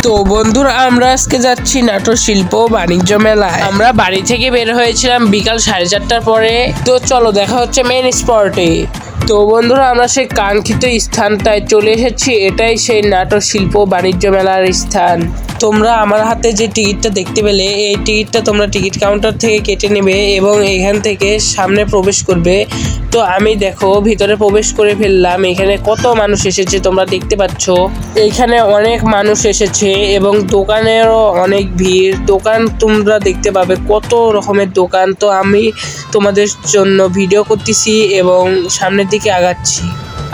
তো বন্ধুরা আমরা আজকে যাচ্ছি নাটোর শিল্প বাণিজ্য মেলায়। আমরা বাড়ি থেকে বের হয়েছিলাম বিকাল 4:30টার পরে। তো চলো দেখা হচ্ছে মেইন স্পটে। তো বন্ধুরা আমরা সেই কাঙ্ক্ষিত স্থানটায় চলে এসেছি। এটাই সেই নাটোর শিল্প বাণিজ্য মেলার স্থান। তোমরা আমার হাতে যে টিকিটটা দেখতে পেলে, এই টিকিটটা তোমরা টিকিট কাউন্টার থেকে কেটে নেবে এবং এখান থেকে সামনে প্রবেশ করবে। তো আমি দেখো ভিতরে প্রবেশ করে ফেললাম। এখানে কত মানুষ এসেছে তোমরা দেখতে পাচ্ছ। এখানে অনেক মানুষ এসেছে এবং দোকানেরও অনেক ভিড়। দোকান তোমরা দেখতে পাবে কত রকমের দোকান। তো আমি তোমাদের জন্য ভিডিও করতেছি এবং সামনের দিকে আগাচ্ছি।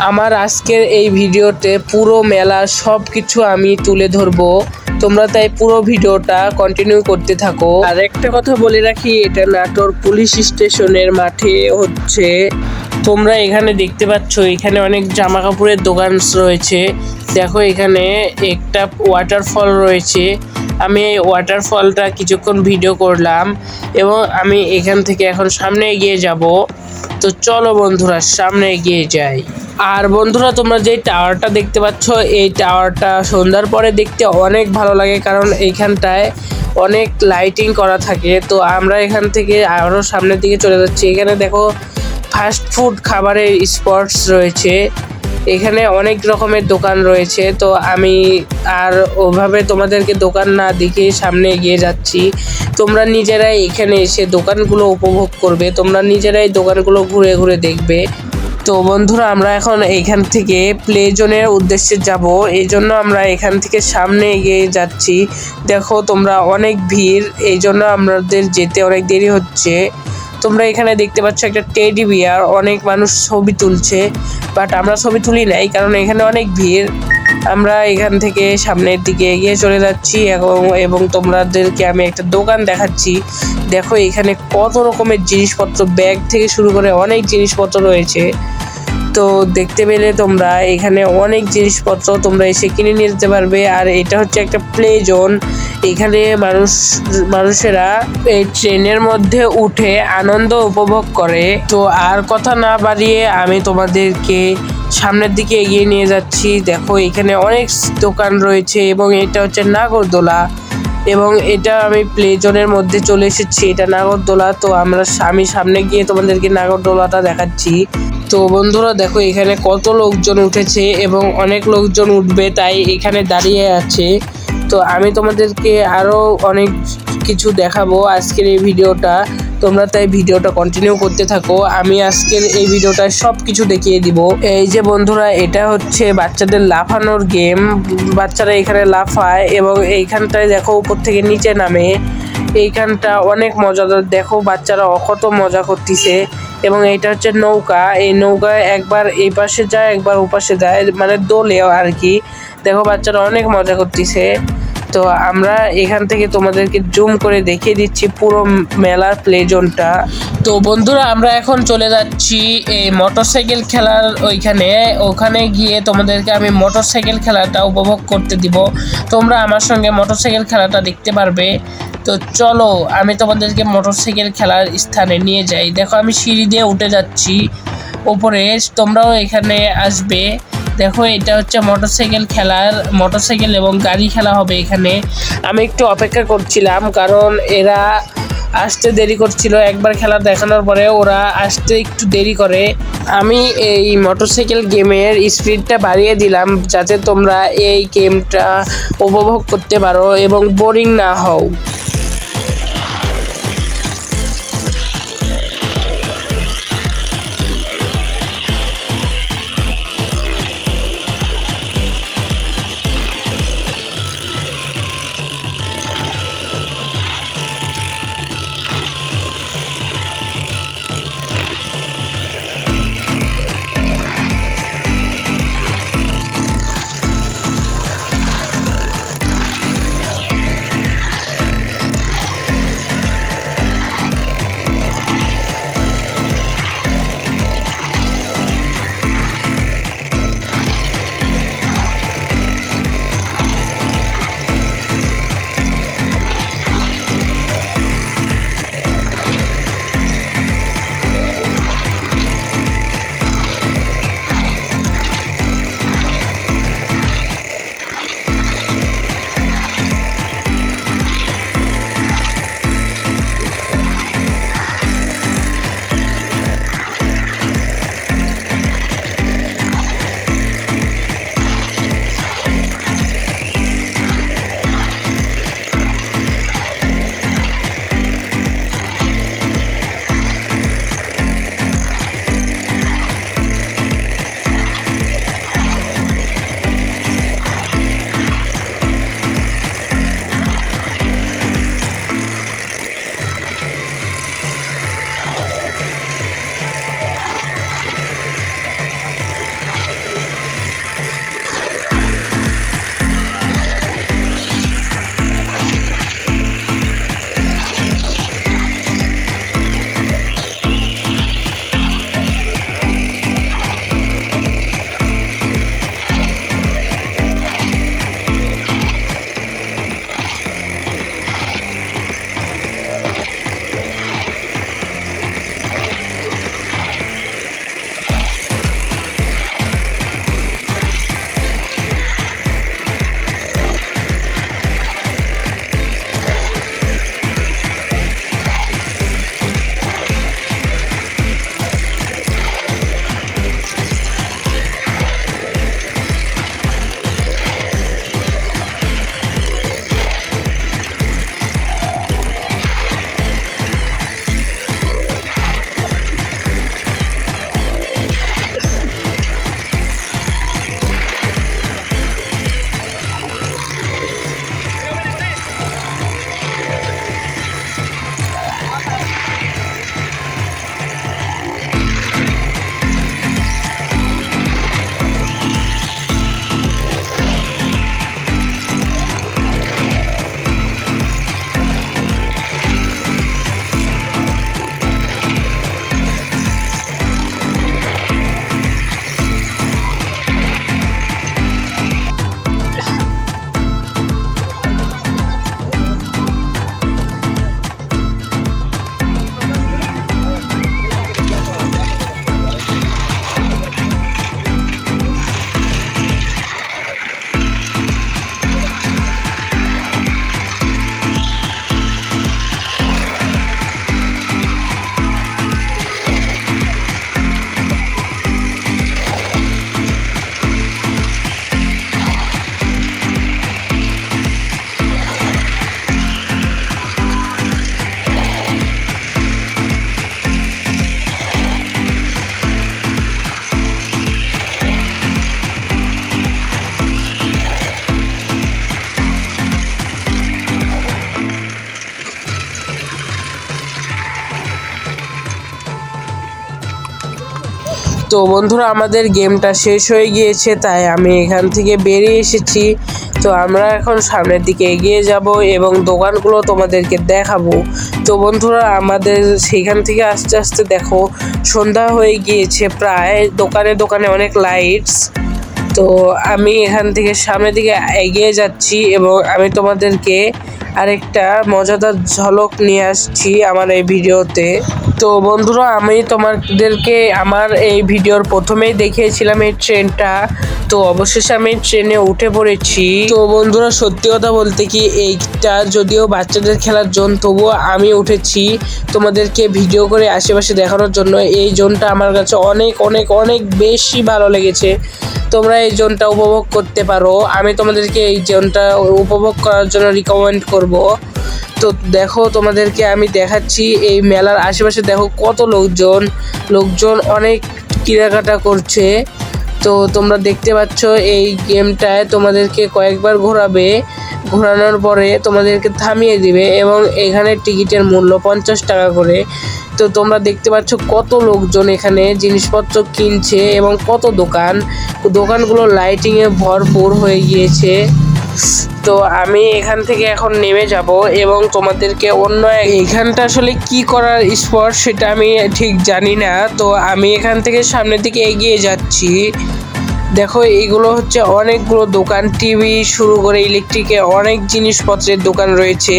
আমার আজকের এই ভিডিওতে পুরো মেলার সব কিছু আমি তুলে ধরবো। তোমরা তাই পুরো ভিডিওটা কন্টিনিউ করতে থাকো। আর একটা কথা বলে রাখি, এটা নাটোর পুলিশ স্টেশনের মাঠে হচ্ছে। তোমরা এখানে দেখতে পাচ্ছ এখানে অনেক জামা কাপড়ের দোকান রয়েছে। দেখো এখানে একটা ওয়াটারফল রয়েছে। আমি এই ওয়াটারফলটা কিছুক্ষণ ভিডিও করলাম এবং আমি এখান থেকে এখন সামনে এগিয়ে যাব। তো চলো বন্ধুরা সামনে এগিয়ে যাই। আর বন্ধুরা তোমরা যে টাওয়ারটা দেখতে পাচ্ছ, এই টাওয়ারটা সন্ধ্যার পরে দেখতে অনেক ভালো লাগে, কারণ এইখানটায় অনেক লাইটিং করা থাকে। তো আমরা এখান থেকে আরও সামনের দিকে চলে যাচ্ছি। এখানে দেখো ফাস্ট ফুড খাবারের স্পটস রয়েছে। এখানে অনেক রকমের দোকান রয়েছে। তো আমি আর ওভাবে তোমাদেরকে দোকান না দেখে সামনে এগিয়ে যাচ্ছি। তোমরা নিজেরাই এখানে এসে দোকানগুলো উপভোগ করবে। তোমরা নিজেরাই দোকানগুলো ঘুরে ঘুরে দেখবে। তো বন্ধুরা আমরা এখন এইখান থেকে প্লে জোনের উদ্দেশ্যে যাব। এই জন্য আমরা এখান থেকে সামনে এগিয়ে যাচ্ছি। দেখো তোমরা অনেক ভিড়, এই জন্য আমাদের যেতে অনেক দেরি হচ্ছে। তোমরা এখানে দেখতে পাচ্ছ একটা টেডি বিয়ার। অনেক মানুষ ছবি তুলছে, বাট আমরা ছবি তুলি নাই কারণ এখানে অনেক ভিড়। আমরা এখান থেকে সামনের দিকে এগিয়ে চলে যাচ্ছি এবং তোমাদেরকে আমি একটা দোকান দেখাচ্ছি। দেখো এখানে কত রকমের জিনিসপত্র, ব্যাগ থেকে শুরু করে অনেক জিনিসপত্র রয়েছে। তো দেখতে পেলে তোমরা এখানে অনেক জিনিসপত্র তোমরা এসে কিনে নিয়ে যেতে পারবে। আর এটা হচ্ছে একটা প্লে জোন। এখানে মানুষেরা এই ট্রেনের মধ্যে উঠে আনন্দ উপভোগ করে। তো আর কথা না বাড়িয়ে আমি তোমাদেরকে সামনের দিকে এগিয়ে নিয়ে যাচ্ছি। দেখো এখানে অনেক দোকান রয়েছে এবং এটা হচ্ছে নাগরদোলা এবং এটা আমি প্লে জোনের মধ্যে চলে এসেছি। এটা নাগরদোলা। তো আমি সামনে গিয়ে তোমাদেরকে নাগরদোলাটা দেখাচ্ছি। তো বন্ধুরা দেখো এখানে কত লোকজন উঠেছে এবং অনেক লোকজন উঠবে, তাই এখানে দাঁড়িয়ে আছে। তো আমি তোমাদেরকে আরও অনেক কিছু দেখাবো আজকের এই ভিডিওটা। তোমরা তাই ভিডিওটা কন্টিনিউ করতে থাকো। আমি আজকের এই ভিডিওটা সব কিছু দেখিয়ে দিব। এই যে বন্ধুরা এটা হচ্ছে বাচ্চাদের লাফানোর গেম। বাচ্চারা এখানে লাফায় এবং এইখানটায় দেখো উপর থেকে নিচে নামে। এইখানটা অনেক মজাদার। দেখো বাচ্চারা কত মজা করতেছে। এবং এইটা হচ্ছে নৌকা। এই নৌকায় একবার এই পাশে যায় একবার ওপাশে যায়, মানে দোলে আর কি। দেখো বাচ্চারা অনেক মজা করতেছে। তো আমরা এখান থেকে তোমাদেরকে জুম করে দেখিয়ে দিচ্ছি পুরো মেলার প্লে জোনটা। তো বন্ধুরা আমরা এখন চলে যাচ্ছি এই মোটরসাইকেল খেলার ওখানে গিয়ে তোমাদেরকে আমি মোটরসাইকেল খেলাটা উপভোগ করতে দিব। তোমরা আমার সঙ্গে মোটরসাইকেল খেলাটা দেখতে পারবে। তো চলো আমি তোমাদেরকে মোটরসাইকেল খেলার স্থানে নিয়ে যাই। দেখো আমি সিঁড়ি দিয়ে উঠে যাচ্ছি ওপরে, তোমরাও এখানে আসবে। দেখো এটা হচ্ছে মোটরসাইকেল এবং গাড়ি খেলা হবে এখানে। আমি একটু অপেক্ষা করছিলাম কারণ এরা আসতে দেরি করছিল। একবার খেলা দেখানোর পরে ওরা আসতে একটু দেরি করে। আমি এই মোটরসাইকেল গেমের স্পিডটা বাড়িয়ে দিলাম যাতে তোমরা এই গেমটা উপভোগ করতে পারো এবং বোরিং না হও। তো বন্ধুরা আমাদের গেমটা শেষ হয়ে গিয়েছে, তাই আমি এখান থেকে বেরিয়ে এসেছি। তো আমরা এখন সামনের দিকে এগিয়ে যাব এবং দোকানগুলো তোমাদেরকে দেখাবো। তো বন্ধুরা আমাদের সেখান থেকে আস্তে আস্তে দেখো সন্ধ্যা হয়ে গিয়েছে প্রায়, দোকানে দোকানে অনেক লাইটস। তো আমি এখান থেকে সামনের দিকে এগিয়ে যাচ্ছি এবং আমি তোমাদেরকে আরেকটা মজাদার ঝলক নিয়ে আসছি আমার এই ভিডিওতে। তো বন্ধুরা আমি তোমাদেরকে আমার এই ভিডিওর প্রথমেই দেখিয়েছিলাম এই ট্রেনটা, তো অবশেষে আমি ট্রেনে উঠে পড়েছি। তো বন্ধুরা সত্যি কথা বলতে কি এইটা যদিও বাচ্চাদের খেলার জোন, তবুও আমি উঠেছি তোমাদেরকে ভিডিও করে আশেপাশে দেখানোর জন্য। এই জোনটা আমার কাছে অনেক অনেক অনেক বেশি ভালো লেগেছে। তোমরা এই জোনটা উপভোগ করতে পারো, আমি তোমাদেরকে এই জোনটা উপভোগ করার জন্য রিকমেন্ড করব। তো দেখো তোমাদেরকে আমি দেখাচ্ছি এই মেলার আশেপাশে দেখো কত লোকজন অনেক কেনাকাটা করছে। তো তোমরা দেখতে পাচ্ছ এই গেমটায় তোমাদেরকে কয়েকবার ঘোরানোর পরে তোমাদেরকে থামিয়ে দিবে এবং এখানে টিকিটের মূল্য 50 টাকা করে। তো তোমরা দেখতে পাচ্ছ কত লোকজন এখানে জিনিসপত্র কিনছে এবং কত দোকানগুলো লাইটিংয়ে ভরপুর হয়ে গিয়েছে। তো আমি এখান থেকে এখন নেমে যাব এবং তোমাদেরকে অন্য এখানটা আসলে কি করার স্পট সেটা আমি ঠিক জানি না। তো আমি এখান থেকে সামনের দিকে এগিয়ে যাচ্ছি। দেখো এইগুলো হচ্ছে অনেকগুলো দোকান, টিভি শুরু করে ইলেকট্রিকের অনেক জিনিসপত্রের দোকান রয়েছে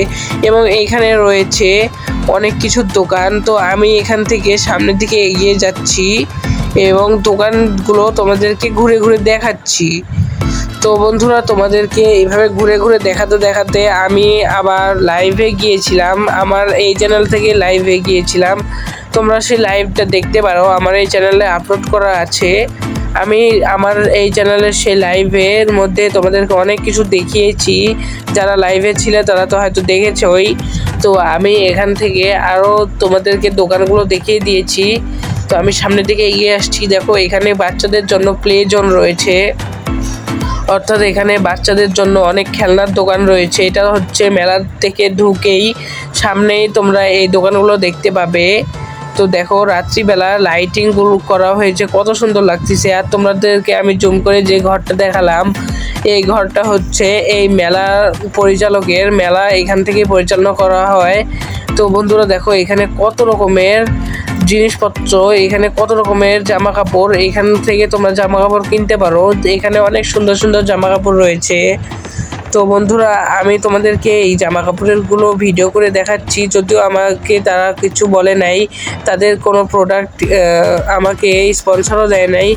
এবং এইখানে রয়েছে অনেক কিছুর দোকান। তো আমি এখান থেকে সামনের দিকে এগিয়ে যাচ্ছি এবং দোকানগুলো তোমাদেরকে ঘুরে ঘুরে দেখাচ্ছি। তো বন্ধুরা তোমাদেরকে এইভাবে ঘুরে ঘুরে দেখাতে দেখাতে আমি আবার লাইভে গিয়েছিলাম, আমার এই চ্যানেল থেকে লাইভে গিয়েছিলাম। তোমরা সেই লাইভটা দেখতে পারো, আমার এই চ্যানেলে আপলোড করা আছে। আমি আমার এই চ্যানেলের সেই লাইভের মধ্যে তোমাদেরকে অনেক কিছু দেখিয়েছি। যারা লাইভে ছিল তারা তো হয়তো দেখেছই। তো আমি এখান থেকে আরও তোমাদেরকে দোকানগুলো দেখিয়ে দিয়েছি। তো আমি সামনের দিকে এগিয়ে আসছি। দেখো এখানে বাচ্চাদের জন্য প্লে জোন রয়েছে, অর্থাৎ এখানে বাচ্চাদের জন্য অনেক খেলনার দোকান রয়েছে। এটা হচ্ছে মেলা থেকে ঢুকেই সামনেই তোমরা এই দোকানগুলো দেখতে পাবে। তো দেখো রাত্রিবেলা লাইটিংগুলো করা হয়েছে, কত সুন্দর লাগতেছে। আর তোমাদেরকে আমি জুম করে যে ঘরটা দেখালাম, এই ঘরটা হচ্ছে এই মেলার পরিচালকের, মেলা এখান থেকে পরিচালনা করা হয়। তো বন্ধুরা দেখো এখানে কত রকমের জিনিসপত্র, এখানে কত রকমের জামা কাপড়, এখান থেকে তোমরা জামা কাপড় কিনতে পারো। এখানে অনেক সুন্দর সুন্দর জামা কাপড় রয়েছে। তো বন্ধুরা আমি তোমাদেরকে এই জামা কাপড়েরগুলো ভিডিও করে দেখাচ্ছি, যদিও আমাকে তারা কিছু বলে নাই, তাদের কোনো প্রোডাক্ট আমাকে স্পন্সরও দেয় নাই।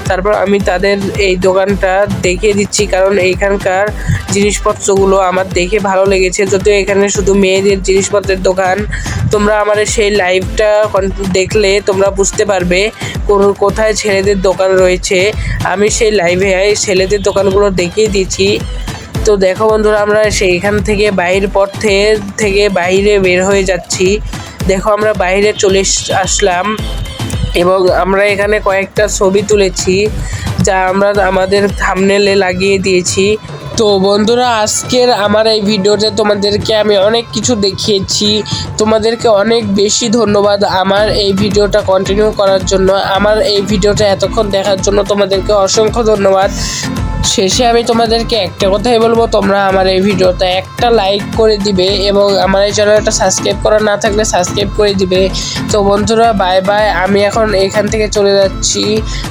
তারপর আমি তাদের এই দোকানটা দেখিয়ে দিচ্ছি, কারণ এইখানকার জিনিসপত্রগুলো আমার দেখে ভালো লেগেছে। যদিও এখানে শুধু মেয়েদের জিনিসপত্রের দোকান। তোমরা আমার সেই লাইভটা দেখলে তোমরা বুঝতে পারবে কোথায় ছেলেদের দোকান রয়েছে। আমি সেই লাইভে ছেলেদের দোকানগুলো দেখিয়ে দিয়েছি। তো দেখো বন্ধুরা আমরা সেইখান থেকে থেকে বাইরে বের হয়ে যাচ্ছি। দেখো আমরা বাইরে চলে আসলাম এবং আমরা এখানে কয়েকটা ছবি তুলেছি, যা আমরা আমাদের থাম্বনেলে লাগিয়ে দিয়েছি। তো বন্ধুরা আজকের আমার এই ভিডিওতে তোমাদেরকে আমি অনেক কিছু দেখিয়েছি। তোমাদেরকে অনেক বেশি ধন্যবাদ আমার এই ভিডিওটা কন্টিনিউ করার জন্য। আমার এই ভিডিওটা এতক্ষণ দেখার জন্য তোমাদেরকে অসংখ্য ধন্যবাদ। শেষে আমি তোমাদেরকে একটা কথাই বলবো, তোমরা আমার এই ভিডিওতে একটা লাইক করে দিবে এবং আমার এই চ্যানেলটা সাবস্ক্রাইব করা না থাকলে সাবস্ক্রাইব করে দিবে। তো বন্ধুরা বাই বাই, আমি এখন এখান থেকে চলে যাচ্ছি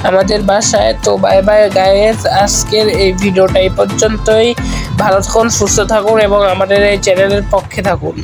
আমাদের বাসায়। তো বাই বাই গাইস, আজকের এই ভিডিওটা এই পর্যন্তই। ভালো থাকুন, সুস্থ থাকুন এবং আমাদের এই চ্যানেলের পক্ষে থাকুন।